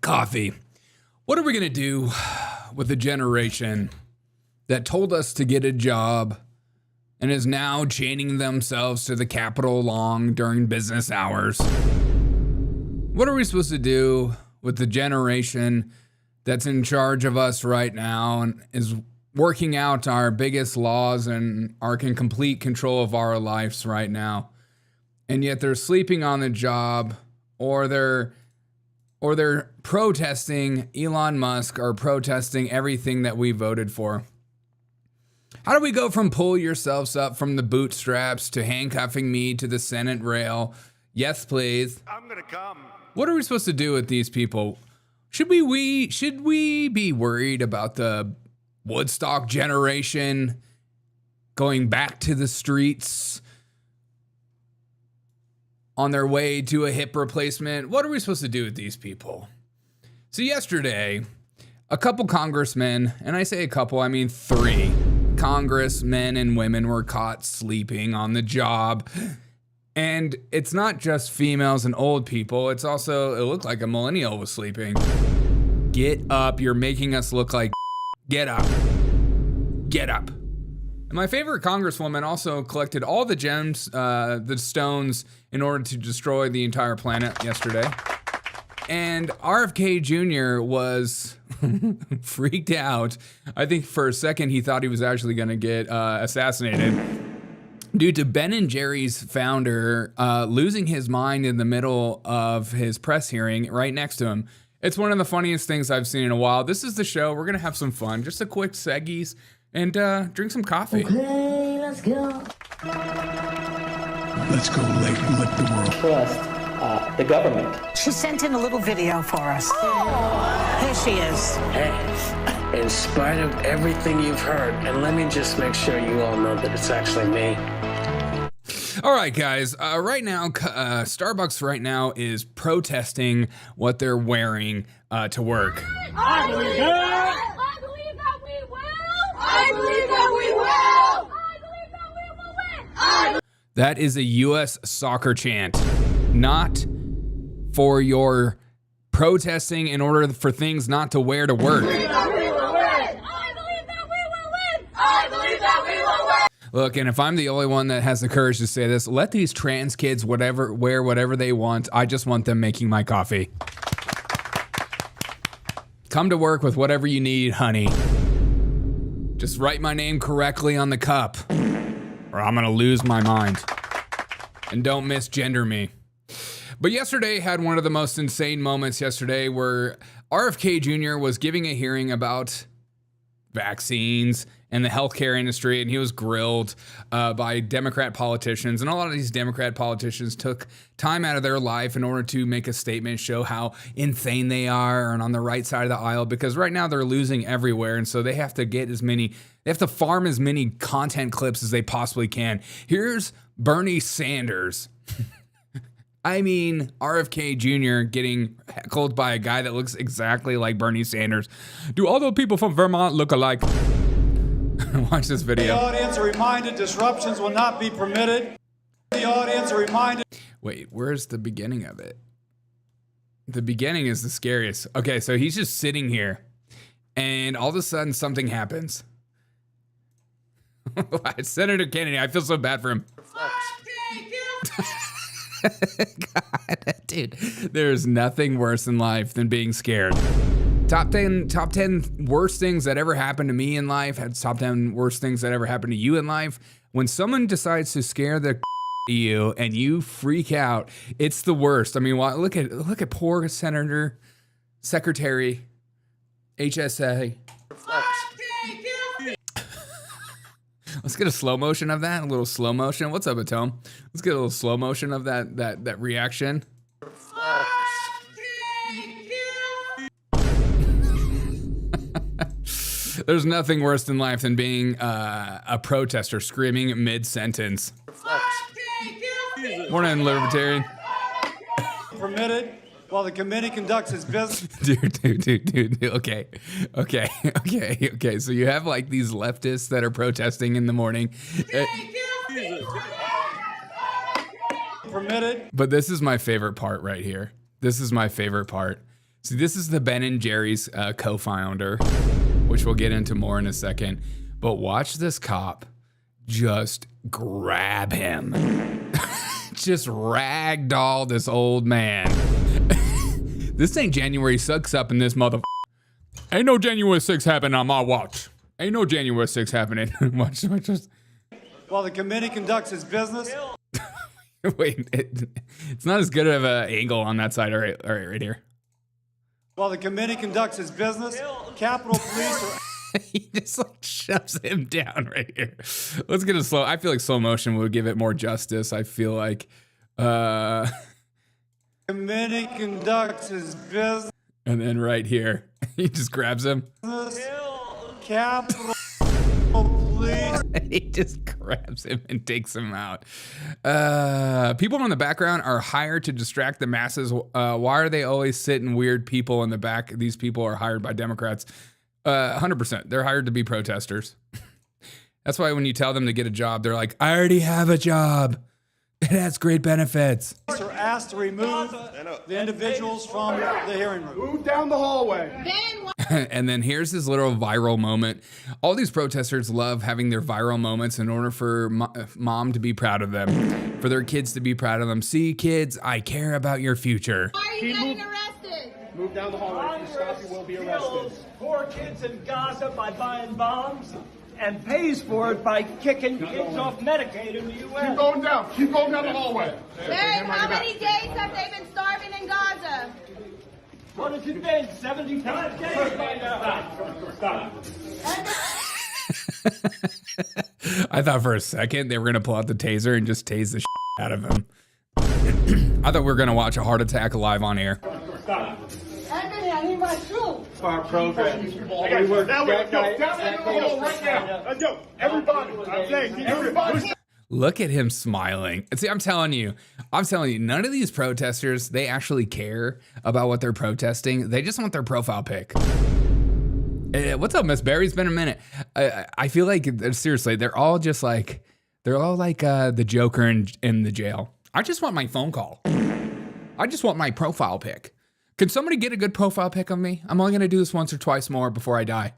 Coffee. What are we going to do with a generation that told us to get a job and is now chaining themselves to the Capitol lawn during business hours? What are we supposed to do with the generation that's in charge of us right now and is working out our biggest laws and are in complete control of our lives right now? And yet they're sleeping on the job, or they're protesting Elon Musk, or protesting everything that we voted for. How do we go from pull yourselves up from the bootstraps to handcuffing me to the Senate rail? Yes, please. I'm gonna come. What are we supposed to do with these people? Should we be worried about the Woodstock generation going back to the streets on their way to a hip replacement? What are we supposed to do with these people? So yesterday, a couple congressmen, and I say a couple, I mean 3 congressmen and women were caught sleeping on the job. And it's not just females and old people. It's also, it looked like a millennial was sleeping. Get up. You're making us look like get up. Get up. And my favorite congresswoman also collected all the gems, the stones, in order to destroy the entire planet yesterday. And RFK Jr. was freaked out. I think for a second he thought he was actually going to get assassinated due to Ben & Jerry's founder losing his mind in the middle of his press hearing right next to him. It's one of the funniest things I've seen in a while. This is the show. We're going to have some fun. Just a quick seggies and drink some coffee. Okay, let's go. Let's go let the world trust the government. She sent in a little video for us. Oh. Here she is. Hey, in spite of everything you've heard, and let me just make sure you all know that it's actually me. All right, guys. Right now, Starbucks right now is protesting what they're wearing to work. I believe that. I believe that we will. I believe that we will. I believe that we will win. That is a U.S. soccer chant, not for your protesting in order for things not to wear to work. I believe that we will win. I believe that we will win. I believe that we will win. Look, and if I'm the only one that has the courage to say this, let these trans kids wear whatever they want. I just want them making my coffee. Come to work with whatever you need, honey. Just write my name correctly on the cup, or I'm gonna lose my mind. And don't misgender me. But yesterday had one of the most insane moments yesterday where RFK Jr. was giving a hearing about vaccines and the healthcare industry, and he was grilled by Democrat politicians. And a lot of these Democrat politicians took time out of their life in order to make a statement, show how insane they are and on the right side of the aisle, because right now they're losing everywhere. And so they have to farm as many content clips as they possibly can. Here's Bernie Sanders. I mean, RFK Jr. getting heckled by a guy that looks exactly like Bernie Sanders. Do all the people from Vermont look alike? Watch this video. The audience are reminded disruptions will not be permitted. The audience are reminded. Wait, where's the beginning of it? The beginning is the scariest. Okay, so he's just sitting here, and all of a sudden something happens. Senator Kennedy, I feel so bad for him. God, dude, there's nothing worse in life than being scared. Top 10 worst things that ever happened to me in life. Top 10 worst things that ever happened to you in life. When someone decides to scare the you and you freak out, it's the worst. I mean, look at poor Secretary HSA. Let's get a slow motion of that. A little slow motion. What's up, Atome? Let's get a little slow motion of that reaction. There's nothing worse in life than being a protester screaming mid-sentence. Morning, Libertarian. Permitted while the committee conducts its business. Dude. Okay. So you have like these leftists that are protesting in the morning. Permitted. But this is my favorite part right here. This is my favorite part. See, this is the Ben and Jerry's co-founder, which we'll get into more in a second. But watch this cop just grab him. Just ragdoll this old man. This ain't January 6th up in this mother. Ain't no January 6th happening on my watch. Ain't no January 6th happening. Watch this. While the committee conducts its business. Wait, it's not as good of an angle on that side. All right here. While the committee conducts its business, Capitol Police are... He just like shoves him down right here. Let's get a slow. I feel like slow motion would give it more justice. I feel like committee conducts its business. And then right here, he just grabs him. Capitol Police. He just grabs him and takes him out. People in the background are hired to distract the masses. Why are they always sitting weird people in the back? These people are hired by Democrats. 100%. They're hired to be protesters. That's why when you tell them to get a job, they're like, I already have a job. It has great benefits. Are asked to remove the individuals from the hearing room. Move down the hallway. And then here's this little viral moment. All these protesters love having their viral moments in order for mom to be proud of them, for their kids to be proud of them. See, kids, I care about your future. Why are you getting arrested? Move down the hallway. If you stop, you will be arrested. Poor kids in Gaza by buying bombs and pays for it by kicking kids off Medicaid in the U.S. Keep going down. Keep going down the hallway. Ben, how many days have they been starving in Gaza? What has it been? 75 days by now. Stop. I thought for a second they were going to pull out the taser and just tase the out of him. I thought we were going to watch a heart attack live on air. Stop. Anthony, I need my shoe. Our program. Okay, now let's go. Down in the hall right now. Let's go. Everybody. I'm saying, everybody. Look at him smiling. See, I'm telling you, none of these protesters, they actually care about what they're protesting. They just want their profile pic. What's up, Miss Barry? It's been a minute. I feel like, seriously, they're all like the Joker in the jail. I just want my phone call. I just want my profile pic. Can somebody get a good profile pic of me? I'm only going to do this once or twice more before I die.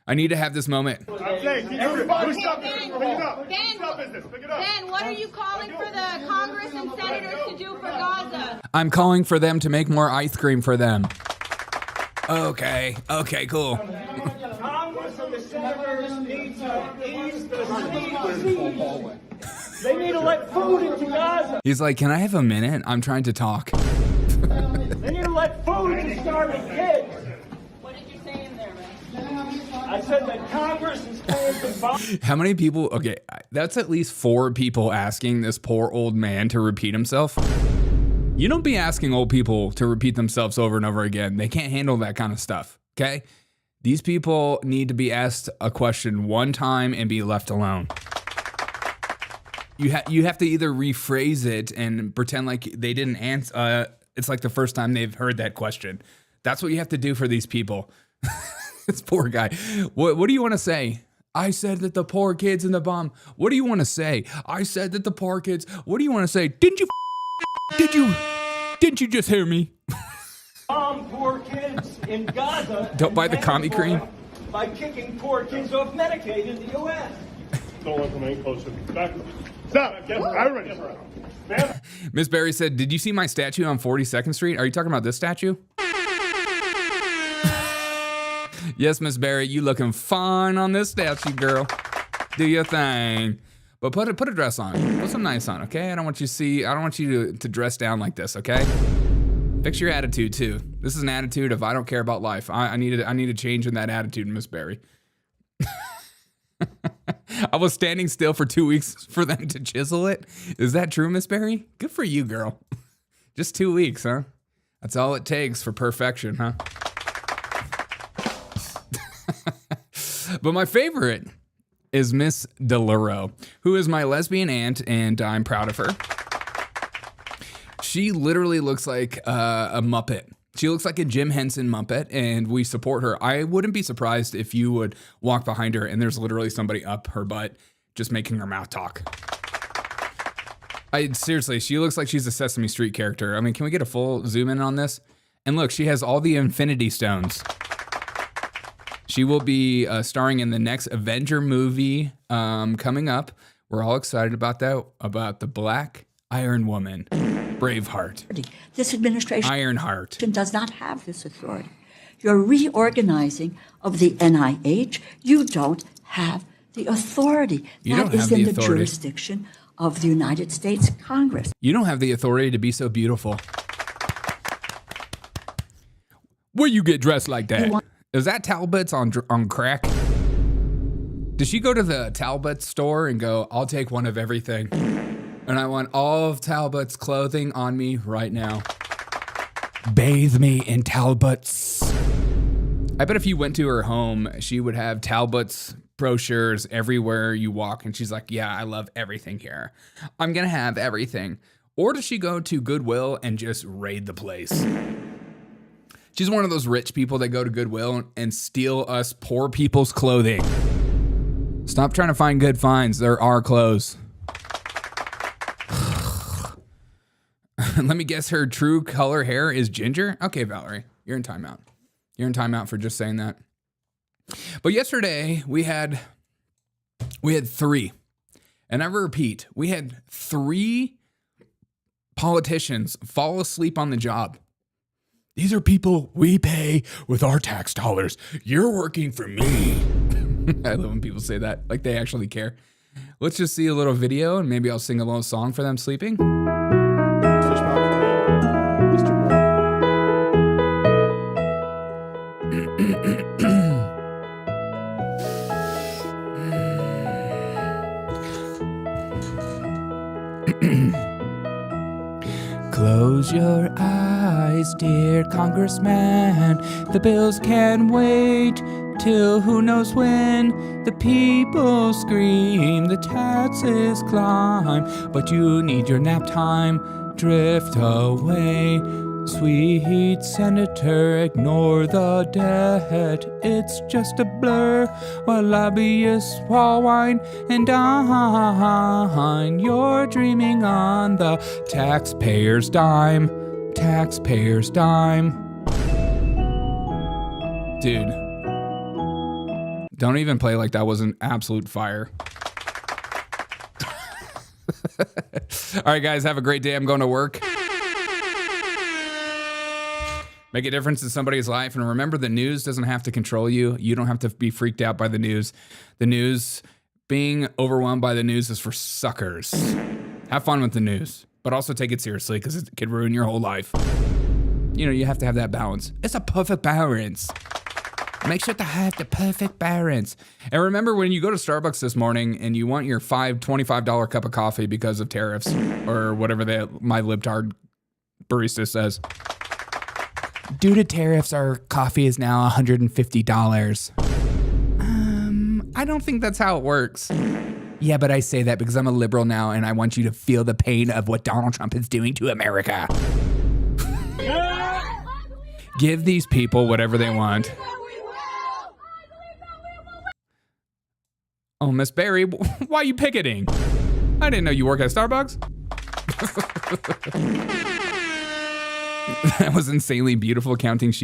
I need to have this moment. I'm saying, everybody. Stop this. Pick it up. Ben, Stop business. Pick it up. Ben, what are you calling for the Congress and senators to do for Gaza? I'm calling for them to make more ice cream for them. Okay, cool. Congress and the senators need to ease the siege. They need to let food into Gaza. He's like, can I have a minute? I'm trying to talk. They need to let food to starving kids. What did you say in there, man? I said that Congress is paying for bombs. How many people? Okay, that's at least 4 people asking this poor old man to repeat himself. You don't be asking old people to repeat themselves over and over again. They can't handle that kind of stuff, okay? These people need to be asked a question one time and be left alone. You have to either rephrase it and pretend like they didn't answer. It's like the first time they've heard that question. That's what you have to do for these people. This poor guy. What do you want to say? I said that the poor kids in the bomb. What do you want to say? I said that the poor kids. What do you want to say? Didn't you just hear me? Bomb poor kids in Gaza. Don't buy the commie cream. By kicking poor kids off Medicaid in the U.S. Don't let them any closer. Back. Stop. Everybody. Miss Barry said, did you see my statue on 42nd Street? Are you talking about this statue? Yes, Miss Barry, you looking fine on this statue, girl. Do your thing. But put a dress on. Put some nice on, okay? I don't want you to dress down like this, okay? Fix your attitude too. This is an attitude of I don't care about life. I need a change in that attitude, Miss Barry. I was standing still for 2 weeks for them to chisel it. Is that true, Miss Barry? Good for you, girl. Just 2 weeks, huh? That's all it takes for perfection, huh? But my favorite is Miss DeLauro, who is my lesbian aunt, and I'm proud of her. She literally looks like a Muppet. She looks like a Jim Henson Muppet, and we support her. I wouldn't be surprised if you would walk behind her and there's literally somebody up her butt just making her mouth talk. Seriously, she looks like she's a Sesame Street character. I mean, can we get a full zoom in on this? And look, she has all the Infinity Stones. She will be starring in the next Avenger movie coming up. We're all excited about that, about the Black Iron Woman, Braveheart. This administration Ironheart does not have this authority. You're reorganizing of the NIH. You don't have the authority. That is in the jurisdiction of the United States Congress. You don't have the authority to be so beautiful. Where you get dressed like that? Is that Talbot's on crack? Did she go to the Talbot store and go, I'll take one of everything, and I want all of Talbot's clothing on me right now. Bathe me in Talbot's. I bet if you went to her home, she would have Talbot's brochures everywhere you walk, and she's like, yeah, I love everything here. I'm gonna have everything. Or does she go to Goodwill and just raid the place? She's one of those rich people that go to Goodwill and steal us poor people's clothing. Stop trying to find good finds. There are clothes. Let me guess, her true color hair is ginger? Okay, Valerie, you're in timeout. You're in timeout for just saying that. But yesterday we had 3. And I repeat, we had 3 politicians fall asleep on the job. These are people we pay with our tax dollars. You're working for me. I love when people say that, like they actually care. Let's just see a little video and maybe I'll sing a little song for them sleeping. Close your eyes, dear congressman. The bills can wait till who knows when. The people scream, the taxes climb, but you need your nap time. Drift away, sweet senator, ignore the debt. It's just a blur while lobbyists whine and dine. You're dreaming on the taxpayer's dime. Taxpayer's dime. Dude, don't even play like that was an absolute fire. All right, guys, have a great day. I'm going to work. Make a difference in somebody's life. And remember, the news doesn't have to control you. You don't have to be freaked out by the news. The news, being overwhelmed by the news is for suckers. Have fun with the news, but also take it seriously because it could ruin your whole life. You know, you have to have that balance. It's a perfect balance. Make sure to have the perfect balance. And remember, when you go to Starbucks this morning and you want your $25 cup of coffee because of tariffs or whatever my libtard barista says. Due to tariffs, our coffee is now $150. I don't think that's how it works. Yeah, but I say that because I'm a liberal now and I want you to feel the pain of what Donald Trump is doing to America. Give these people whatever they want. Oh, Miss Barry, why are you picketing? I didn't know you work at Starbucks. That was insanely beautiful counting sheep.